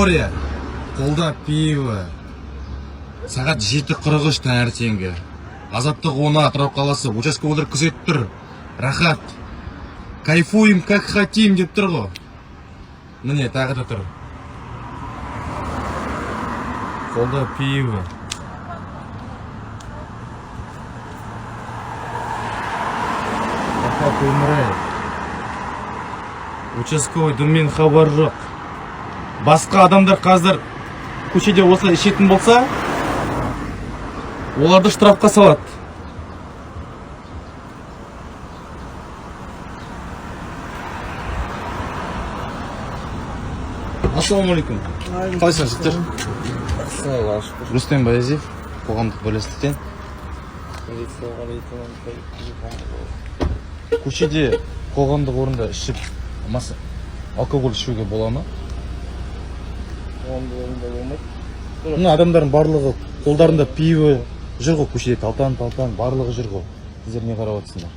Флория, қолда пиво. Сағат 7:43 таңертеңгі. Азаттық 10 Атырау қаласы. Участковыйлар күзетіп тұр. Рахат. Кайфуем, как хотим деп тұр ғой. Міне, тағы да тұр. Қолда пиво. Рахат өмірі. Участковый дыммен хабар жоқ. Басқа адамдар қазір көшеде осылай ішетін болса, оларды штрафқа салады. Ассалаумалейкум. Қалайсың жігіттер? Рустем Баязиев, қоғамдық бірлестіктен. Көшеде қоғамдық орында ішіп, алкоголь ішуге бола ма? Қоғамдық орында болмайды. Мына адамдардың барлығы қолдарында пиво жүр ғой, көшеде талтан, барлығы жүр ғой. Сіздер не қарап отырсыңдар?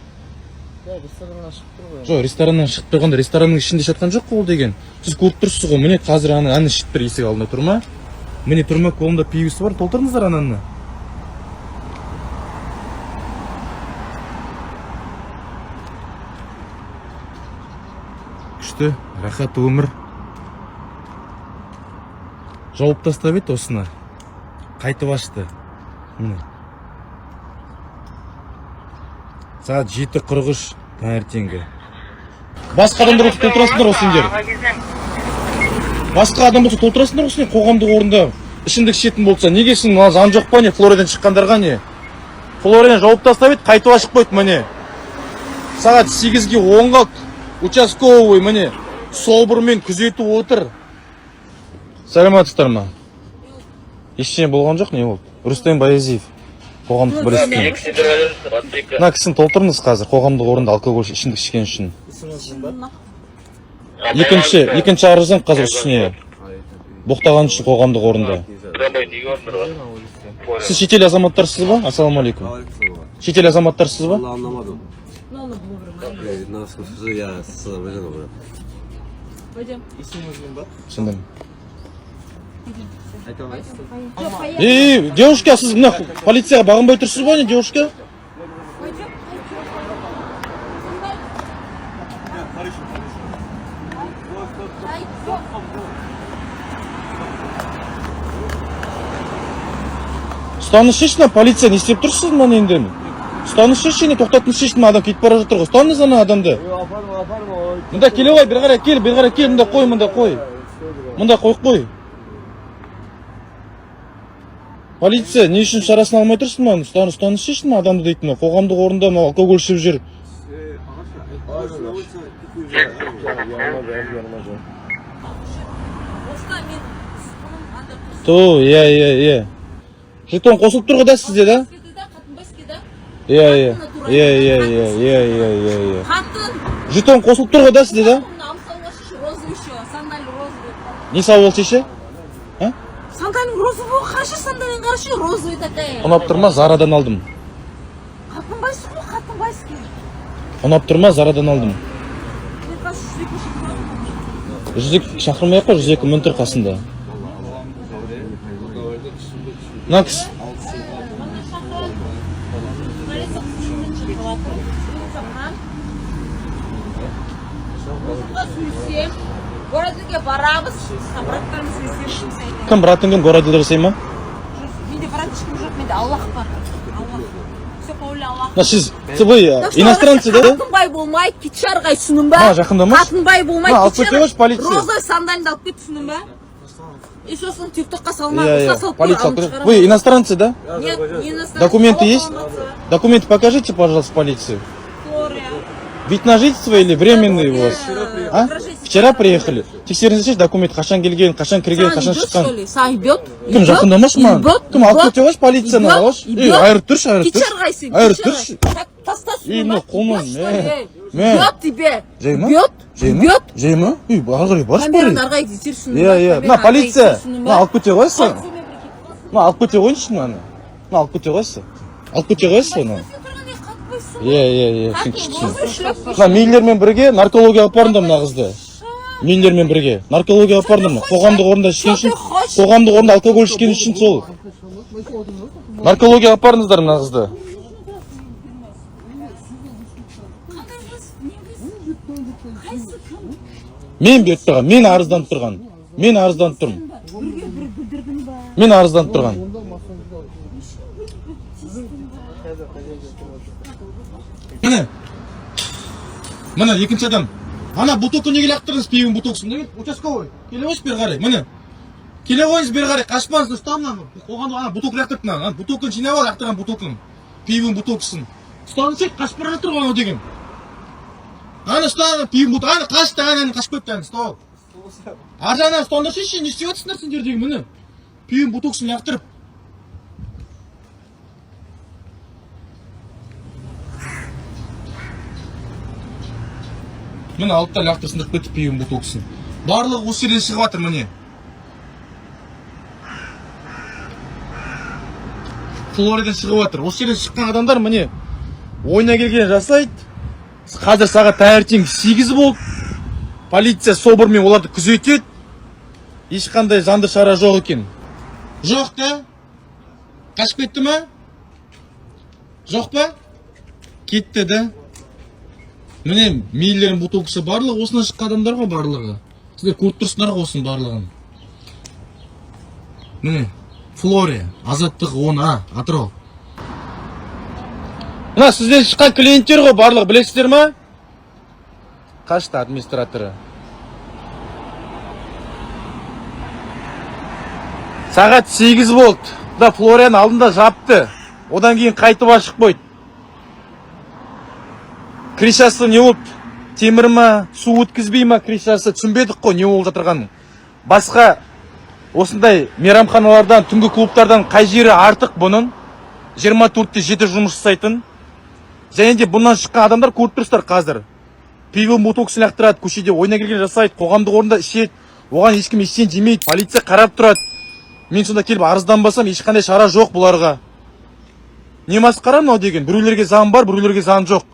Рестораннан шығып тұр ғой. Жоқ, рестораннан шығып тұрғанда, ресторанның ішінде жатқан жоқ қол деген. Сіз көріп тұрсыз ғой, міне қазір аны ішіп тұр, есік алдында тұр ма? Міне тұр ма, қолында пивосы бар, толтырыңыздар ананы. Күшті, рахат өмір. Жауып тастап еді осыны. Қайтып ашты. Міне. Сағат 7:43 таңертеңгі. Басқа адамдар болса толтырасыңдар осы сендер. Басқа адам болса толтырасыңдар осы қоғамдық орында ішімдік ішетін болса. Неге сен заң жоқ па не? Флоридадан шыққандарға не? Флоридадан жауып тастап еді, қайтып ашып қойды міне. Сағат 8:10 қалды. Участковый міне собырмен күзетіп отыр. Саламатсыздар ма? Ештеңе болған жоқ, не болды? Рустем Баязиев, қоғамдық бірлестіктен. Мына кісіні толтырыңыз қазір, қоғамдық орында алкоголь ішімдік ішкен үшін. Екінші арыздан қазір үстіне боқтаған үшін қоғамдық орында. Сіз шетел азаматтарсыз ба? Ассалаумалейкум. Шетел азаматтарсыз ба? Түсіндім. Девушка, сіз мына полицияға бағынбай тұрсыз ба, не девушка? Ұстаныңызшы, полиция не істеп тұрсыз мына енді? Ұстаныңызшы, не тоқтатыңызшы, адам кетіп бара жатыр ғой. Ұстаныңыз ана адамды. Мұнда келе ғой, бір қарай кел, мұнда қой, Мұнда қой. Полиция, не үшін шарасын алмай тұрсың ма? Ұстаныңызшы, адамды дейтін ма? Қоғамдық орында алкоголь ішіп жүр. Иә. Жетон қосылып тұрғы да сізде, да? Иә. Жетон қосылып тұрғы да сізде, да? Не сау болды ше? Сандалин розовый, қашы сандалин қарашы, розовый такая. Ұнап тұрма, Зарадан алдым. Қатынбайсың ғой, қатынбайсың. Ұнап тұрма, Зарадан алдым. Жүзек шақырмай қой, жүзек мүн тұр қасында. Накс. Городыға барамыз, браттарымыз естеміз. Кім браттың кім городылар жасай ма? Менде брат ешкім жоқ, менде Аллах бар. Все по воле Аллаха. Сіз вы иностранцы, да? Қатынбай болмайды, кетшарға түсінің ба? Жақында ма? Қатынбай болмайды, алып кетті ғой полиция. Розовый сандалинді алып кет, түсінің ба? И сосын тиктокқа салма, полиция алып кетті. Вы иностранцы, да? Нет, не иностранцы. Документы есть? Документы покажите, пожалуйста, полиции. Флория. Вид на жительство или временный у вас? А? Вчера приехали. Тексеріңіздерші документ, қашан келген, қашан кірген, қашан шыққан. Саған бет? Кім жақындамаш ма? Кім алып кете қойш полицияны алаш? Айыр тұрш. Айыр тұрш. Мені қолман. Бет тебе. Жей ма? Бет? Жей ма? Арғыры барш бары. Камераның арғай кетерсің. Мына полиция. Алып кете қойсы. Алып кете қойшы маны. Алып кете қойсы. Алып кете қойсы оны. Сен күштісің. Мына мейлермен бірге наркологияға апарында мына қызды. Мендермен бірге наркологияға апардым. Қоғамдық орында ішкен үшін, қоғамдық орында алкоголь ішкен үшін сол. Наркологияға апардыңыздар мына қызды. Мен беріп тұрған, мен арызданып тұрған. Мен арызданып тұрмын. Мен арызданып тұрған. Міне екінші адам. Ана бутокты неге лақтырыңыз, пейім бутоксын? Неге? Участковый. Келе ойыз бері қарай, міне. Келе ойыз бері қарай, қашпаңыз, ұстамын. Қоғамда ана буток лақтырып мына. Бутокын жинап ал, лақтырған бутокын. Пейім бутоксын. Ұстамын сек, қашып бара жатыр ғой деген. Ана ұстамын, пейім буток. Ана қашты, ана қашып кетті, ана ұстап. Аржана ұстамдыршы ше, не істеп жатсыңдар сендер деген, міне. Пейім бутоксын лақтырып. Міне алыпта лақтырсындырып кетіп пейім бутоксын. Барлығы осы жерден шығып жатыр, міне. Флоридадан шығып жатыр. Осы жерден шыққан адамдар міне ойына келген жасайды. Қазір сағат таңертең 8 болды. Полиция собормен оларды күзетеді. Ешқандай жанды шара жоқ екен. Жоқ та? Қашып кетті ма? Жоқ па? Кетті да? Міне мейлерін бутоксы барлығы осынан шыққан адамдар ғой барлығы. Сіздер көріп тұрсыңдар ғой осының барлығын. Міне Флория, Азаттық 10А, Атырау. Мына сізден шыққан клиенттер ғой барлығы, білесіздер ма? Қашты администраторы. Сағат 8 болды. Да Флорияның алдында жапты. Одан кейін қайтып ашық қойды. Кришасы не болып? Темір ма, су өткізбей ма кришасы? Түсінбедік қой не болып жатырғанын. Басқа осындай мейрамханалардан, түнгі клубтардан қай жері артық бұның? 24-те 7 жұмыс жасайтын. Және де бұнан шыққан адамдар көріп тұрсыздар қазір. Пивом бутоксын лақтырады, көшеде ойына келген жасайды, қоғамдық орында ішеді. Оған ешкім ештеңе демейді, полиция қарап тұрады. Мен сонда келіп арызданбасам, ешқандай шара жоқ бұларға. Не масқара мынау деген? Біреулерге заң бар, біреулерге заң жоқ.